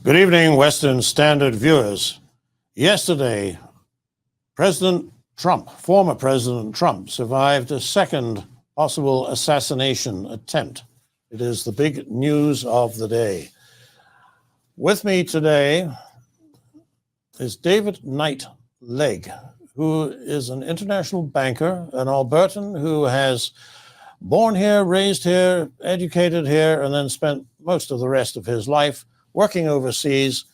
Good evening, Western Standard viewers. Yesterday, former President Trump, survived a second possible assassination attempt. It is the big news of the day. With me today is David Knight-Legg, who is an international banker, an Albertan who has born here, raised here, educated here, and then spent most of the rest of his life working overseas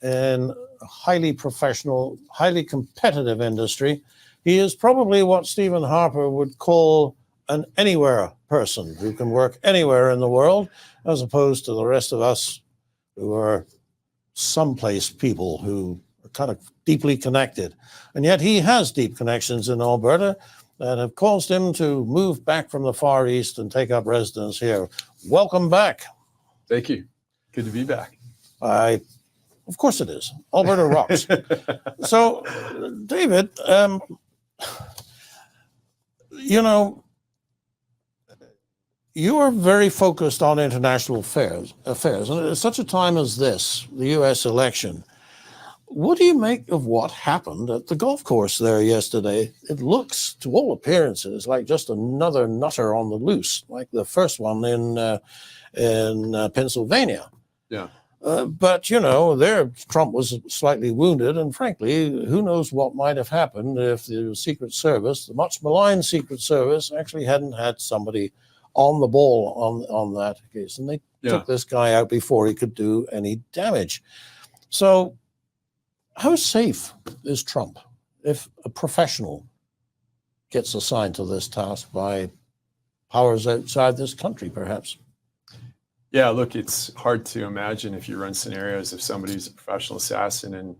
in a highly professional, highly competitive industry. He is probably what Stephen Harper would call an anywhere person who can work anywhere in the world, as opposed to the rest of us who are someplace people who are kind of deeply connected. And yet he has deep connections in Alberta that have caused him to move back from the Far East and take up residence here. Welcome back. Thank you. Good to be back. Of course it is. Alberta rocks. So, David, you are very focused on international affairs, and at such a time as this, the U.S. election. What do you make of what happened at the golf course there yesterday? It looks, to all appearances, like just another nutter on the loose, like the first one in Pennsylvania. Yeah. But, there Trump was slightly wounded, and frankly, who knows what might have happened if the Secret Service, the much maligned Secret Service, actually hadn't had somebody on the ball on that case. And they took this guy out before he could do any damage. So how safe is Trump if a professional gets assigned to this task by powers outside this country, perhaps? Yeah, look, it's hard to imagine if you run scenarios of somebody who's a professional assassin and,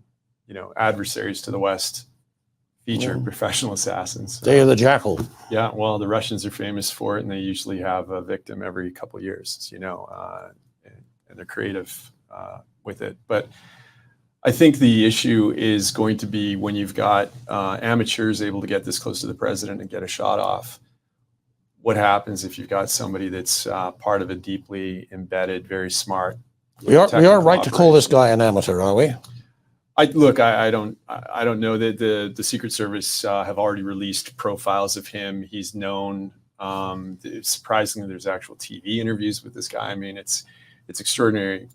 adversaries to the West feature professional assassins. Day of the Jackal. Yeah, well, the Russians are famous for it, and they usually have a victim every couple of years, as you know, and they're creative with it. But I think the issue is going to be when you've got amateurs able to get this close to the president and get a shot off. What happens if you've got somebody that's part of a deeply embedded, very smart? We are right to call this guy an amateur, are we? I don't know that the Secret Service have already released profiles of him. He's known. Surprisingly, there's actual TV interviews with this guy. I mean, it's extraordinary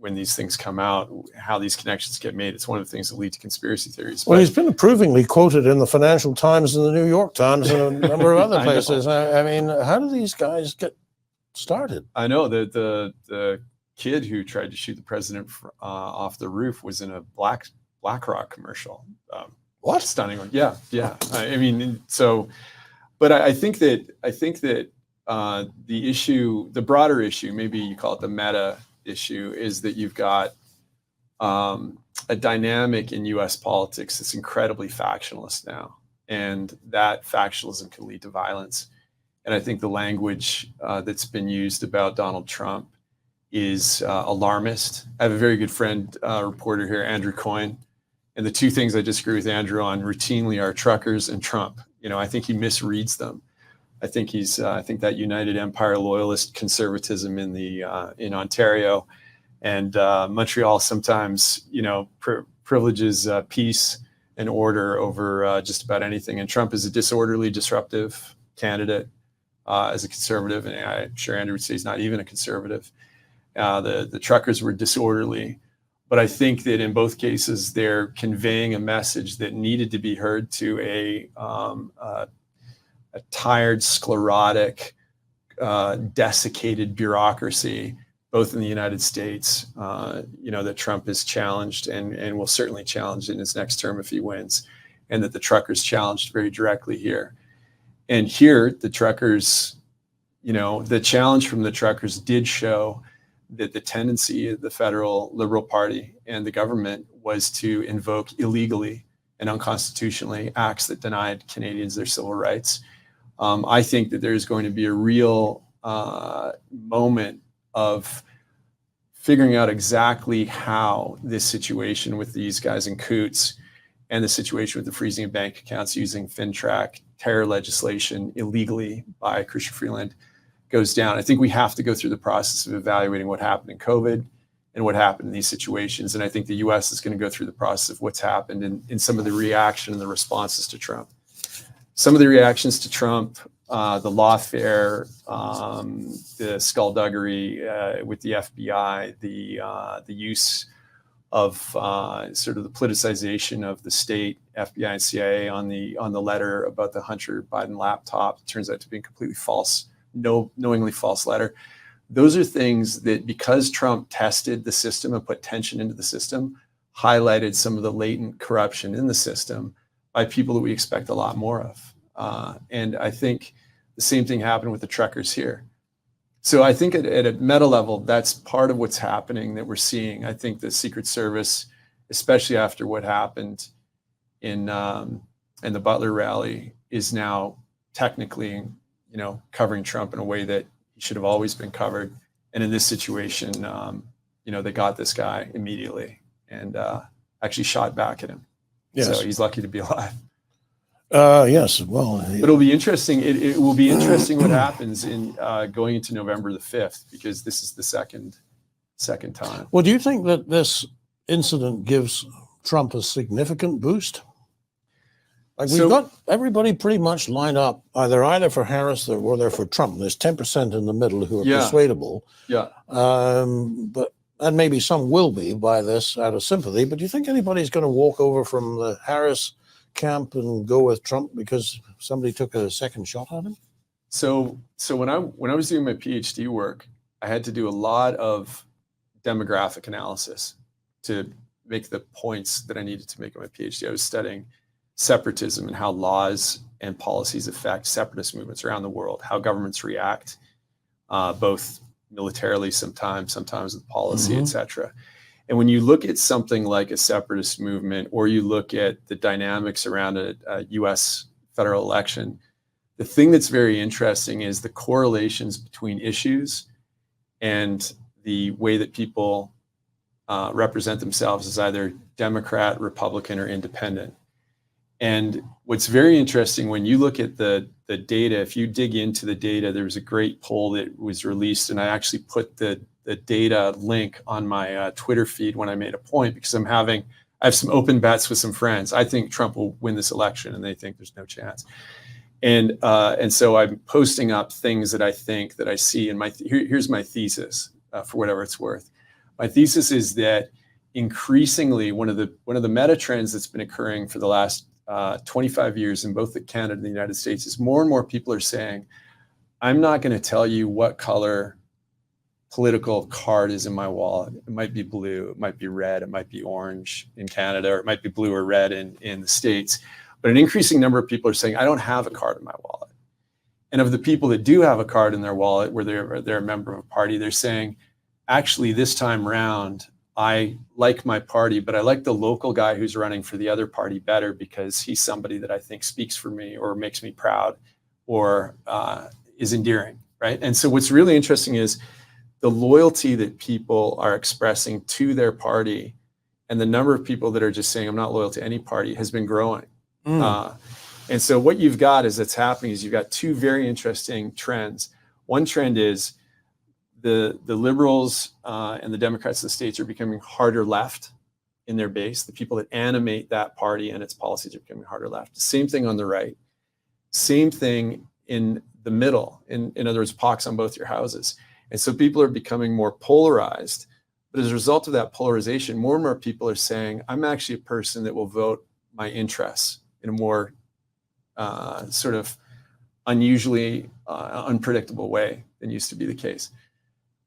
when these things come out, how these connections get made. It's one of the things that lead to conspiracy theories. Well, he's been approvingly quoted in the Financial Times and the New York Times and a number of other places. I mean, how do these guys get started? I know that the kid who tried to shoot the president off the roof was in a BlackRock commercial. What? Stunning one. Yeah. I mean, so, but I think that the issue, the broader issue, maybe you call it the meta issue, is that you've got a dynamic in U.S. politics that's incredibly factionalist now, and that factionalism can lead to violence. And I think the language that's been used about Donald Trump is alarmist. I have a very good friend, reporter here, Andrew Coyne, and the two things I disagree with Andrew on routinely are truckers and Trump. I think he misreads them. I think that United Empire loyalist conservatism in Ontario and Montreal sometimes, privileges peace and order over just about anything. And Trump is a disorderly, disruptive candidate as a conservative, and I'm sure Andrew would say he's not even a conservative. The truckers were disorderly, but I think that in both cases they're conveying a message that needed to be heard to a tired, sclerotic, desiccated bureaucracy, both in the United States, that Trump is challenged and will certainly challenge in his next term if he wins, and that the truckers challenged very directly here. And here, the truckers, the challenge from the truckers did show that the tendency of the federal Liberal Party and the government was to invoke illegally and unconstitutionally acts that denied Canadians their civil rights. I think that there's going to be a real moment of figuring out exactly how this situation with these guys in Coots and the situation with the freezing of bank accounts using FinTrack terror legislation illegally by Chrysler Freeland goes down. I think we have to go through the process of evaluating what happened in COVID and what happened in these situations. And I think the U.S. is going to go through the process of what's happened in some of the reaction and the responses to Trump. Some of the reactions to Trump, the lawfare, the skullduggery with the FBI, the use of sort of the politicization of the state, FBI and CIA on the letter about the Hunter Biden laptop. It turns out to be a completely false, knowingly false letter. Those are things that, because Trump tested the system and put tension into the system, highlighted some of the latent corruption in the system by people that we expect a lot more of. And I think the same thing happened with the truckers here. So I think at a meta level, that's part of what's happening that we're seeing. I think the Secret Service, especially after what happened in the Butler rally, is now technically, covering Trump in a way that he should have always been covered. And in this situation, they got this guy immediately and actually shot back at him. Yes. So he's lucky to be alive. Yes. Well, but it'll be interesting. It will be interesting what happens in going into November the 5th, because this is the second time. Well, do you think that this incident gives Trump a significant boost? Like, we've got everybody pretty much lined up either for Harris or they're for Trump. There's 10% in the middle who are persuadable. Yeah. And maybe some will be by this out of sympathy. But do you think anybody's going to walk over from the Harris camp and go with Trump because somebody took a second shot at him? So when I was doing my PhD work, I had to do a lot of demographic analysis to make the points that I needed to make in my PhD. I was studying separatism and how laws and policies affect separatist movements around the world, how governments react, both militarily sometimes with policy, etc. And when you look at something like a separatist movement, or you look at the dynamics around a US federal election, the thing that's very interesting is the correlations between issues and the way that people represent themselves as either Democrat, Republican, or independent. And what's very interesting when you look at the data, if you dig into the data, there was a great poll that was released, and I actually put the data link on my Twitter feed when I made a point, because I have some open bets with some friends. I think Trump will win this election, and they think there's no chance. And so I'm posting up things that I think that I see. And here's my thesis, for whatever it's worth. My thesis is that increasingly one of the meta trends that's been occurring for the last 25 years in both Canada and the United States is more and more people are saying, I'm not going to tell you what color political card is in my wallet. It might be blue, it might be red, it might be orange in Canada, or it might be blue or red in the States. But an increasing number of people are saying, I don't have a card in my wallet. And of the people that do have a card in their wallet where they're a member of a party, they're saying, actually, this time round, I like my party, but I like the local guy who's running for the other party better because he's somebody that I think speaks for me or makes me proud or is endearing, right? And so what's really interesting is the loyalty that people are expressing to their party, and the number of people that are just saying, I'm not loyal to any party, has been growing. And so what you've got is that's happening is you've got two very interesting trends. One trend is the liberals and the Democrats of the states are becoming harder left in their base. The people that animate that party and its policies are becoming harder left. Same thing on the right. Same thing in the middle. In other words, pox on both your houses. And so people are becoming more polarized. But as a result of that polarization, more and more people are saying, I'm actually a person that will vote my interests in a more sort of unusually unpredictable way than used to be the case.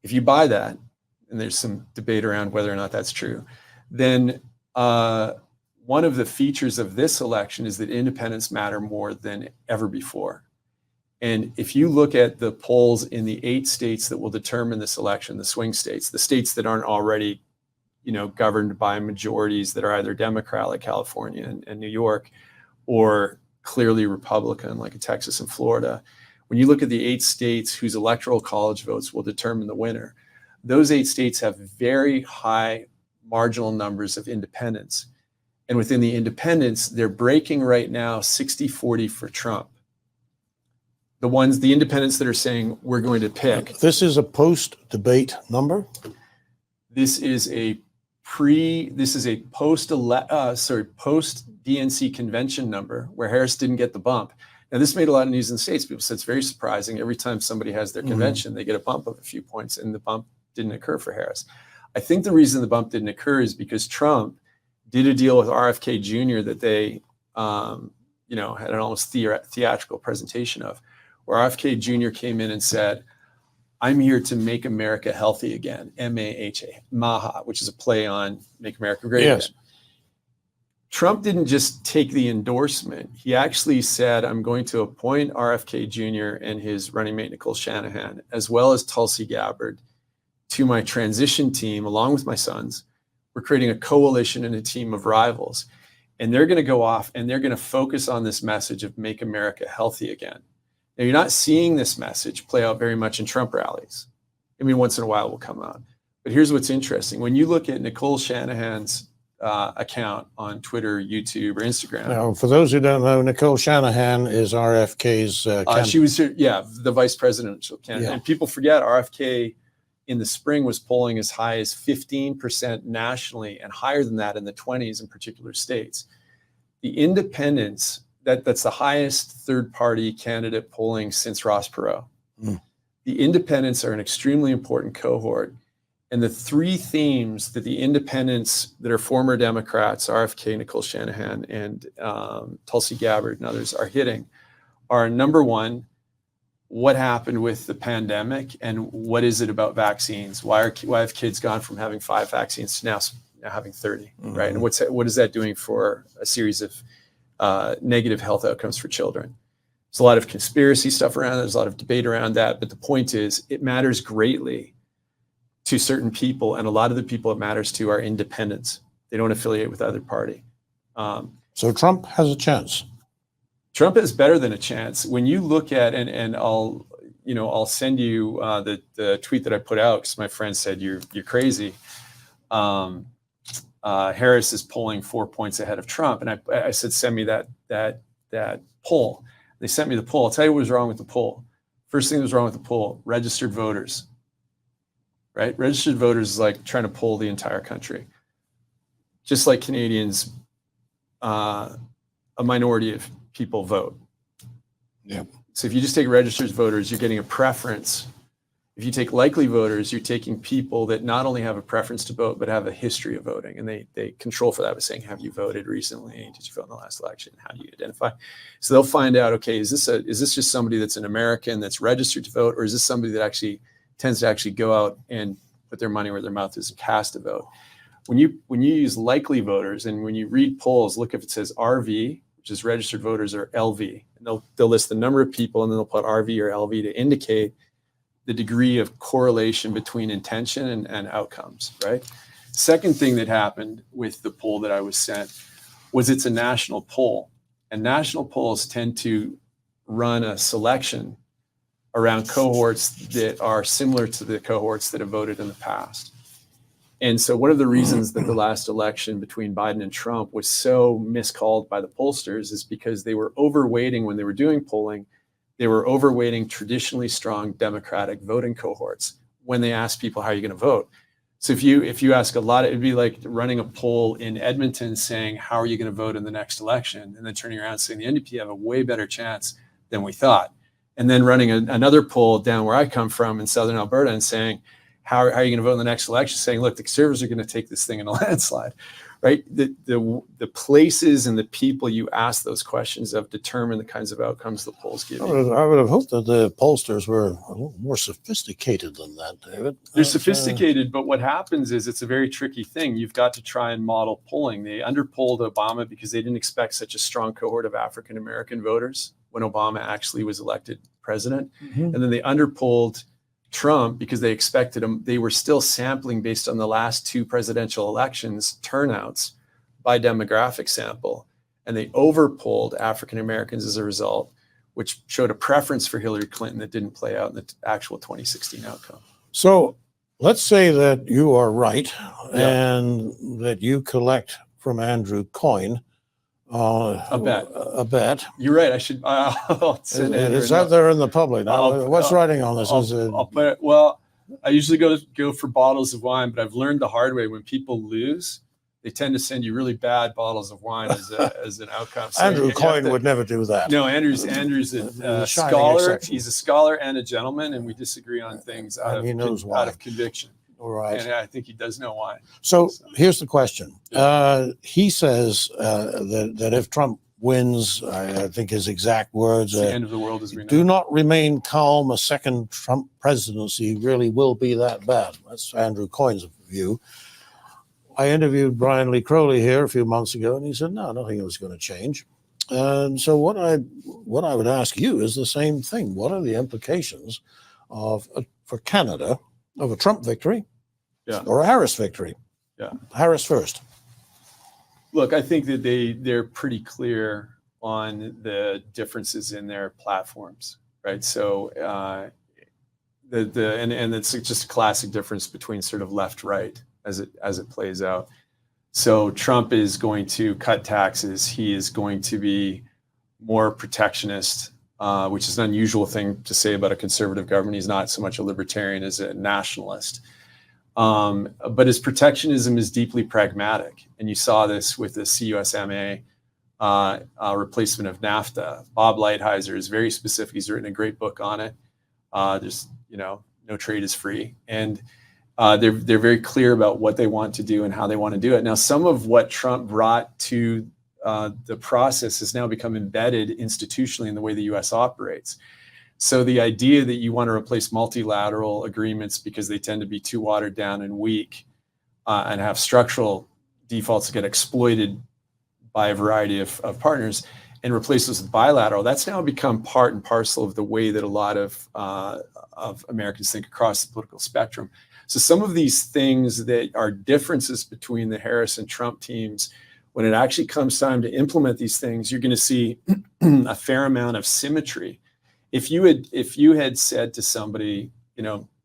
If you buy that, and there's some debate around whether or not that's true, then one of the features of this election is that independents matter more than ever before. And if you look at the polls in the 8 states that will determine this election, the swing states, the states that aren't already, governed by majorities that are either Democrat, like California and New York, or clearly Republican, like Texas and Florida, when you look at the 8 states whose electoral college votes will determine the winner, those 8 states have very high marginal numbers of independents. And within the independents, they're breaking right now 60-40 for Trump. The independents that are saying we're going to pick. This is a post-debate number? This is a post DNC convention number where Harris didn't get the bump. Now, this made a lot of news in the States. People said it's very surprising. Every time somebody has their convention, they get a bump of a few points, and the bump didn't occur for Harris. I think the reason the bump didn't occur is because Trump did a deal with RFK Jr. that they, had an almost theatrical presentation of, where RFK Jr. came in and said, "I'm here to make America healthy again," MAHA, which is a play on Make America Great Again. Trump didn't just take the endorsement. He actually said, "I'm going to appoint RFK Jr. and his running mate, Nicole Shanahan, as well as Tulsi Gabbard, to my transition team, along with my sons. We're creating a coalition and a team of rivals. And they're going to go off and they're going to focus on this message of make America healthy again." Now, you're not seeing this message play out very much in Trump rallies. I mean, once in a while it will come out. But here's what's interesting. When you look at Nicole Shanahan's account on Twitter, YouTube, or Instagram. Now, for those who don't know, Nicole Shanahan is RFK's candidate. She was, the vice presidential candidate. Yeah. And people forget RFK in the spring was polling as high as 15% nationally and higher than that in the 20s in particular states. The independents, that's the highest third-party candidate polling since Ross Perot. The independents are an extremely important cohort. And the three themes that the independents that are former Democrats, RFK, Nicole Shanahan, and Tulsi Gabbard and others are hitting are, number one, what happened with the pandemic and what is it about vaccines? Why have kids gone from having 5 vaccines to now having 30, right? And what is that doing for a series of negative health outcomes for children? There's a lot of conspiracy stuff around it. There's a lot of debate around that. But the point is, it matters greatly to certain people, and a lot of the people it matters to are independents. They don't affiliate with either party. So Trump has a chance. Trump is better than a chance. When you look at, and I'll send you the tweet that I put out because my friend said you're crazy. Harris is polling 4 points ahead of Trump, and I said send me that poll. They sent me the poll. I'll tell you what was wrong with the poll. First thing that was wrong with the poll: registered voters. Right? Registered voters is like trying to poll the entire country. Just like Canadians, a minority of people vote. Yeah. So if you just take registered voters, you're getting a preference. If you take likely voters, you're taking people that not only have a preference to vote, but have a history of voting. And they control for that by saying, have you voted recently? Did you vote in the last election? How do you identify? So they'll find out, okay, is this just somebody that's an American that's registered to vote, or is this somebody that actually tends to actually go out and put their money where their mouth is and cast a vote? When you use likely voters, and when you read polls, look if it says RV, which is registered voters, or LV. And they'll list the number of people, and then they'll put RV or LV to indicate the degree of correlation between intention and outcomes, right? Second thing that happened with the poll that I was sent was it's a national poll. And national polls tend to run a selection around cohorts that are similar to the cohorts that have voted in the past. And so one of the reasons that the last election between Biden and Trump was so miscalled by the pollsters is because they were overweighting, when they were doing polling, they were overweighting traditionally strong Democratic voting cohorts when they asked people, how are you going to vote? So if you ask a lot, it'd be like running a poll in Edmonton saying, how are you going to vote in the next election? And then turning around saying the NDP have a way better chance than we thought. And then running another poll down where I come from in Southern Alberta and saying, how are you going to vote in the next election? Saying, look, the Conservatives are going to take this thing in a landslide, right? The places and the people you ask those questions of determine the kinds of outcomes the polls give you. I would have hoped that the pollsters were a little more sophisticated than that, David. They're sophisticated, but what happens is it's a very tricky thing. You've got to try and model polling. They underpolled Obama because they didn't expect such a strong cohort of African-American voters when Obama actually was elected president. And then they underpolled Trump because they expected him. They were still sampling based on the last 2 presidential elections turnouts by demographic sample. And they overpolled African Americans as a result, which showed a preference for Hillary Clinton that didn't play out in the actual 2016 outcome. So let's say that you are right, and that you collect from Andrew coin. A bet. You're right. I should. I'll send it. It's out there in the public. Now, what's writing on this? I'll put it. Well, I usually go for bottles of wine, but I've learned the hard way. When people lose, they tend to send you really bad bottles of wine as an outcome. So Andrew Coyne would never do that. No, Andrew's a scholar. Exception. He's a scholar and a gentleman, and we disagree on things out of conviction. All right. And I think he does know why. So here's the question. He says that if Trump wins, I think his exact words It's the end of the world as we know. Do not remain calm. A second Trump presidency really will be that bad. That's Andrew Coyne's view. I interviewed Brian Lee Crowley here a few months ago, and he said, no, nothing was going to change. And so what I would ask you is the same thing. What are the implications for Canada of a Trump victory or a Harris victory? Yeah. Harris first. Look, I think that they're pretty clear on the differences in their platforms, right? So and it's just a classic difference between sort of left-right as it plays out. So Trump is going to cut taxes. He is going to be more protectionist, which is an unusual thing to say about a conservative government. He's not so much a libertarian as a nationalist. But his protectionism is deeply pragmatic. And you saw this with the CUSMA replacement of NAFTA. Bob Lighthizer is very specific. He's written a great book on it. There's, no trade is free. And they're very clear about what they want to do and how they want to do it. Now, some of what Trump brought to the process has now become embedded institutionally in the way the U.S. operates. So the idea that you want to replace multilateral agreements because they tend to be too watered down and weak and have structural defaults that get exploited by a variety of partners and replace those with bilateral, that's now become part and parcel of the way that a lot of Americans think across the political spectrum. So some of these things that are differences between the Harris and Trump teams, when it actually comes time to implement these things, you're going to see a fair amount of symmetry. If you had said to somebody,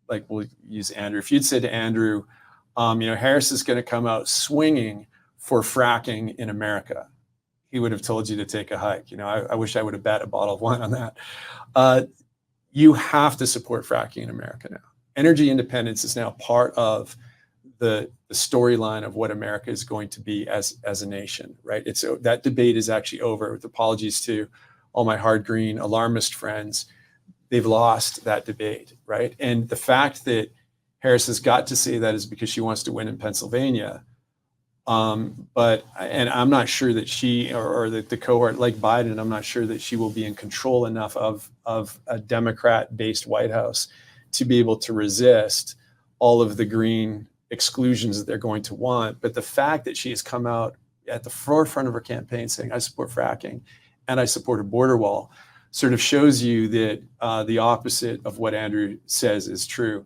like we'll use Andrew, if you'd said to Andrew, Harris is going to come out swinging for fracking in America, he would have told you to take a hike. I wish I would have bet a bottle of wine on that. You have to support fracking in America now. Energy independence is now part of the storyline of what America is going to be as a nation, right? That debate is actually over. With apologies to all my hard green alarmist friends, they've lost that debate, right? And the fact that Harris has got to say that is because she wants to win in Pennsylvania. And I'm not sure that she or that the cohort like Biden, I'm not sure that she will be in control enough of a Democrat-based White House to be able to resist all of the green exclusions that they're going to want. But the fact that she has come out at the forefront of her campaign saying, I support fracking and I support a border wall, sort of shows you that the opposite of what Andrew says is true.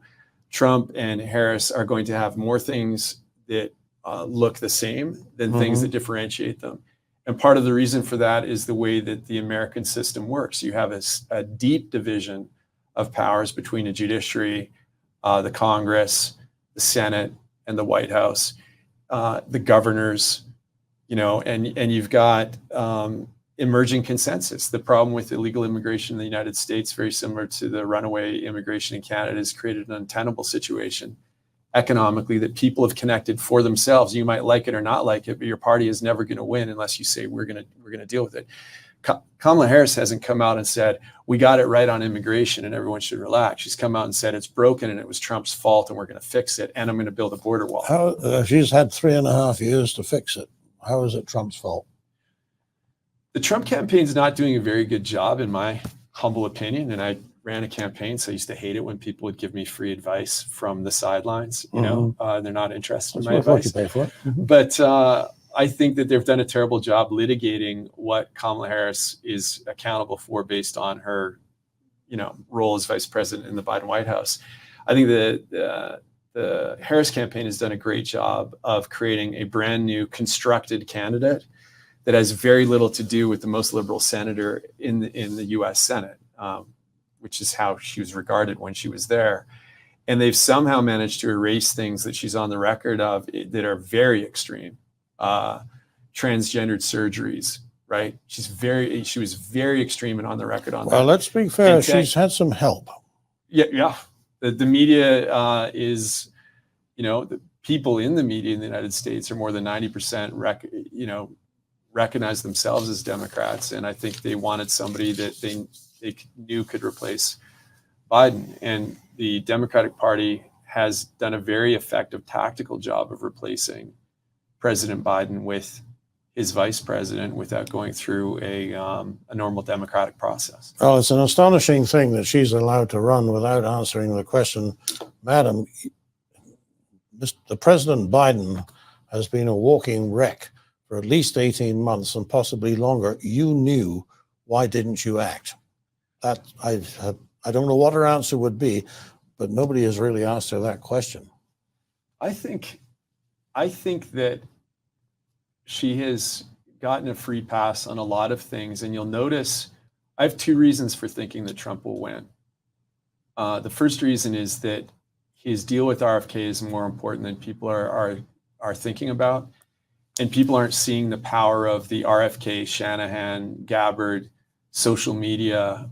Trump and Harris are going to have more things that look the same than things that differentiate them. And part of the reason for that is the way that the American system works. You have a deep division of powers between the judiciary, the Congress, the Senate, and the White House, the governors, and you've got emerging consensus. The problem with illegal immigration in the United States, very similar to the runaway immigration in Canada, has created an untenable situation economically that people have connected for themselves. You might like it or not like it, but your party is never going to win unless you say we're going to deal with it. Kamala Harris hasn't come out and said we got it right on immigration and everyone should relax. She's come out and said it's broken and it was Trump's fault and we're going to fix it and I'm going to build a border wall. She's had 3.5 years to fix it. How is it Trump's fault? The Trump campaign's not doing a very good job, in my humble opinion. And I ran a campaign, so I used to hate it when people would give me free advice from the sidelines. They're not interested in my advice. You pay for it. But I think that they've done a terrible job litigating what Kamala Harris is accountable for based on her, role as vice president in the Biden White House. I think that the Harris campaign has done a great job of creating a brand new constructed candidate that has very little to do with the most liberal senator in the U.S. Senate, which is how she was regarded when she was there. And they've somehow managed to erase things that she's on the record of that are very extreme. Transgendered surgeries, right? She was very extreme and on the record on that. Well, let's be fair. She's had some help. Yeah. The media is, the people in the media in the United States are more than 90% recognize themselves as Democrats, and I think they wanted somebody that they knew could replace Biden. And the Democratic Party has done a very effective tactical job of replacing President Biden with his vice president without going through a normal democratic process. Well, it's an astonishing thing that she's allowed to run without answering the question. Madam, the President Biden has been a walking wreck for at least 18 months and possibly longer. You knew. Why didn't you act? That I don't know what her answer would be, but nobody has really asked her that question. I think that she has gotten a free pass on a lot of things, and you'll notice I have two reasons for thinking that Trump will win. The first reason is that his deal with RFK is more important than people are thinking about, and people aren't seeing the power of the RFK, Shanahan, Gabbard, social media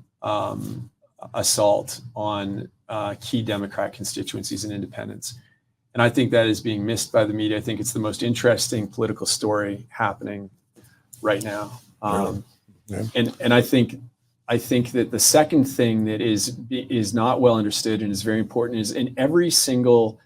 assault on key Democrat constituencies and independents. And I think that is being missed by the media. I think it's the most interesting political story happening right now. Yeah. And I think that the second thing that is not well understood and is very important is in every single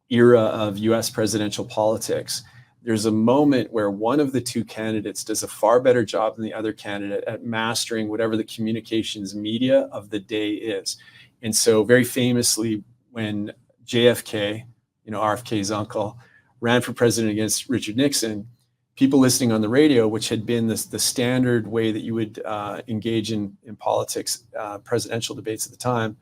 era of US presidential politics, there's a moment where one of the two candidates does a far better job than the other candidate at mastering whatever the communications media of the day is. And so very famously, when JFK, RFK's uncle, ran for president against Richard Nixon, people listening on the radio, which had been the standard way that you would engage in politics, presidential debates at the time,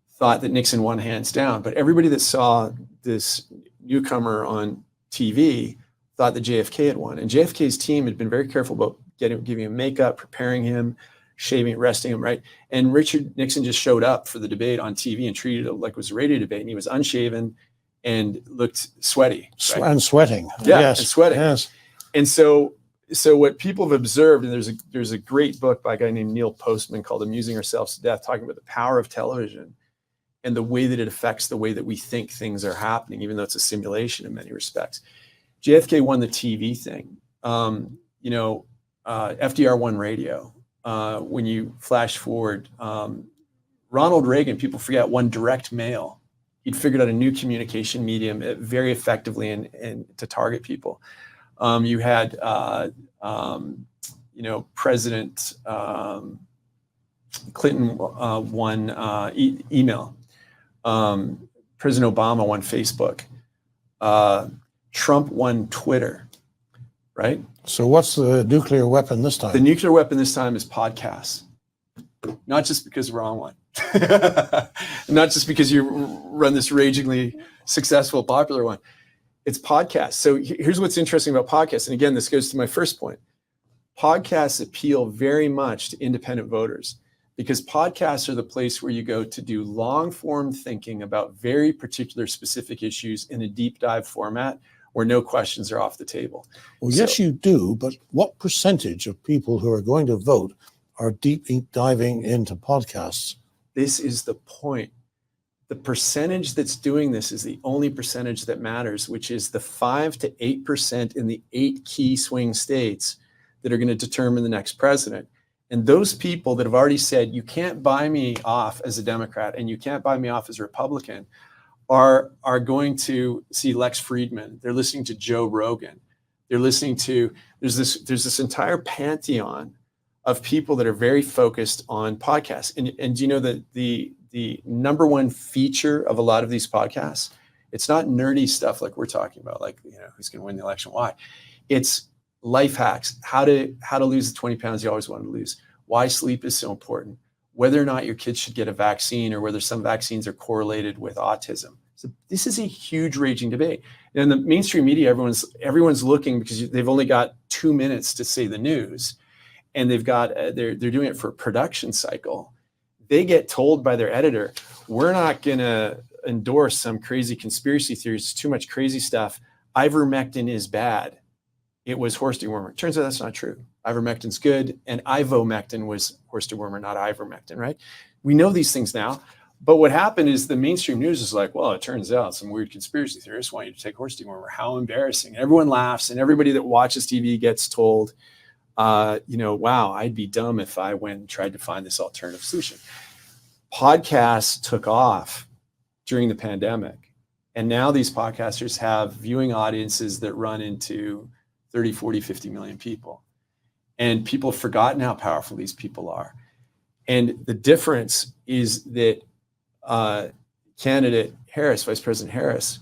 thought that Nixon won hands down. But everybody that saw this newcomer on TV thought that JFK had won. And JFK's team had been very careful about giving him makeup, preparing him, shaving, resting him, right? And Richard Nixon just showed up for the debate on TV and treated it like it was a radio debate. And he was unshaven and looked sweaty. Right? And sweating. Yeah, yes. and sweating. Yes. And so what people have observed, and there's a great book by a guy named Neil Postman called Amusing Ourselves to Death, talking about the power of television and the way that it affects the way that we think things are happening, even though it's a simulation in many respects. JFK won the TV thing. FDR won radio. When you flash forward, Ronald Reagan, people forget, won direct mail. He'd figured out a new communication medium very effectively and to target people. You had, President Clinton won email. President Obama won Facebook. Trump won Twitter, right? So what's the nuclear weapon this time? The nuclear weapon this time is podcasts. Not just because we're on one. Not just because you run this ragingly successful, popular one. It's podcasts. So here's what's interesting about podcasts. And again, this goes to my first point. Podcasts appeal very much to independent voters because podcasts are the place where you go to do long form thinking about very particular specific issues in a deep dive format where no questions are off the table. Well, yes, you do. But what percentage of people who are going to vote are deep diving into podcasts? This is the point. The percentage that's doing this is the only percentage that matters, which is the 5 to 8% in the 8 key swing states that are going to determine the next president. And those people that have already said, you can't buy me off as a Democrat and you can't buy me off as a Republican are going to see Lex Friedman. They're listening to Joe Rogan. They're listening to, there's this entire pantheon of people that are very focused on podcasts. And you know that the number one feature of a lot of these podcasts, it's not nerdy stuff like we're talking about, like, who's going to win the election, why. It's life hacks, how to lose the 20 pounds you always wanted to lose, why sleep is so important, whether or not your kids should get a vaccine or whether some vaccines are correlated with autism. So this is a huge raging debate. And in the mainstream media, everyone's looking because they've only got 2 minutes to say the news. And they've got, they're doing it for a production cycle. They get told by their editor, we're not going to endorse some crazy conspiracy theories, too much crazy stuff. Ivermectin is bad. It was horse dewormer. Turns out that's not true. Ivermectin's good. And ivomectin was horse dewormer, not ivermectin, right? We know these things now. But what happened is the mainstream news is like, well, it turns out some weird conspiracy theorists want you to take horse dewormer. How embarrassing. Everyone laughs, and everybody that watches TV gets told, wow, I'd be dumb if I went and tried to find this alternative solution. Podcasts took off during the pandemic. And now these podcasters have viewing audiences that run into 30, 40, 50 million people. And people have forgotten how powerful these people are. And the difference is that candidate Harris, Vice President Harris,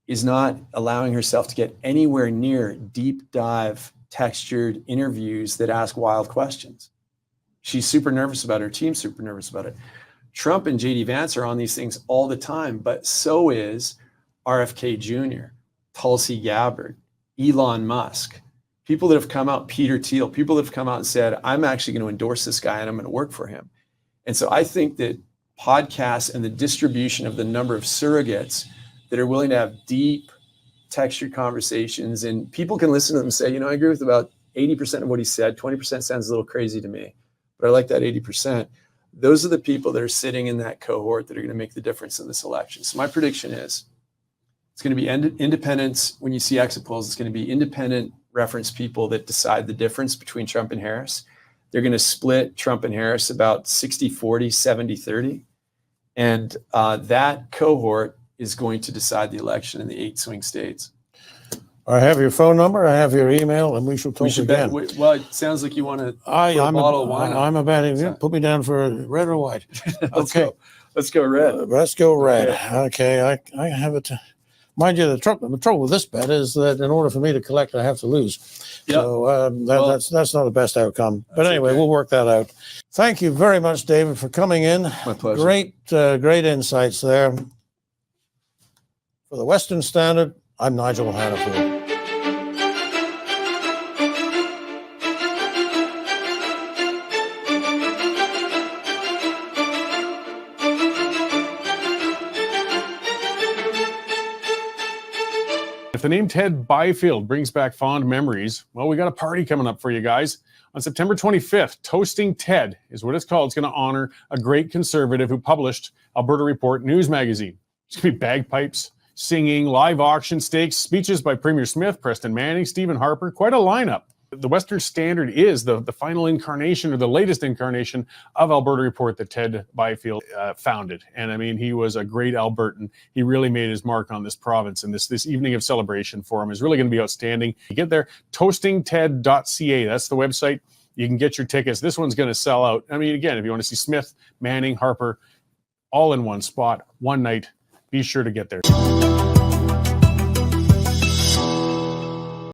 is not allowing herself to get anywhere near deep dive, textured interviews that ask wild questions. She's super nervous about it. Her team's super nervous about it. Trump and JD Vance are on these things all the time, but so is RFK Jr., Tulsi Gabbard, Elon Musk, people that have come out, Peter Thiel, people that have come out and said, I'm actually going to endorse this guy and I'm going to work for him. And so I think that podcasts and the distribution of the number of surrogates that are willing to have deep, textured conversations, and people can listen to them and say, I agree with about 80% of what he said. 20% sounds a little crazy to me, but I like that 80%. Those are the people that are sitting in that cohort that are going to make the difference in this election. So my prediction is it's going to be independents. When you see exit polls, it's going to be independent reference people that decide the difference between Trump and Harris. They're going to split Trump and Harris about 60-40, 70-30. And that cohort is going to decide the election in the 8 swing states. I have your phone number, I have your email, and we shall talk again. Well, it sounds like you want to I'm bottle of wine. I'm a betting. Put me down for red or white. Okay. Let's go red. Let's go red. Okay. I have it. Mind you, the trouble with this bet is that in order for me to collect, I have to lose. Yep. So that's not the best outcome. But anyway, okay. We'll work that out. Thank you very much, David, for coming in. My pleasure. Great insights there. For the Western Standard, I'm Nigel Hannaford. If the name Ted Byfield brings back fond memories, well, we got a party coming up for you guys. On September 25th, Toasting Ted is what it's called. It's going to honor a great conservative who published Alberta Report news magazine. It's going to be bagpipes, singing, live auction stakes, speeches by Premier Smith, Preston Manning, Stephen Harper, quite a lineup. The Western Standard is the final incarnation or the latest incarnation of Alberta Report that Ted Byfield founded. And I mean, he was a great Albertan. He really made his mark on this province. And this evening of celebration for him is really going to be outstanding. You get there, toastingted.ca. That's the website. You can get your tickets. This one's going to sell out. I mean, again, if you want to see Smith, Manning, Harper, all in one spot, one night, be sure to get there.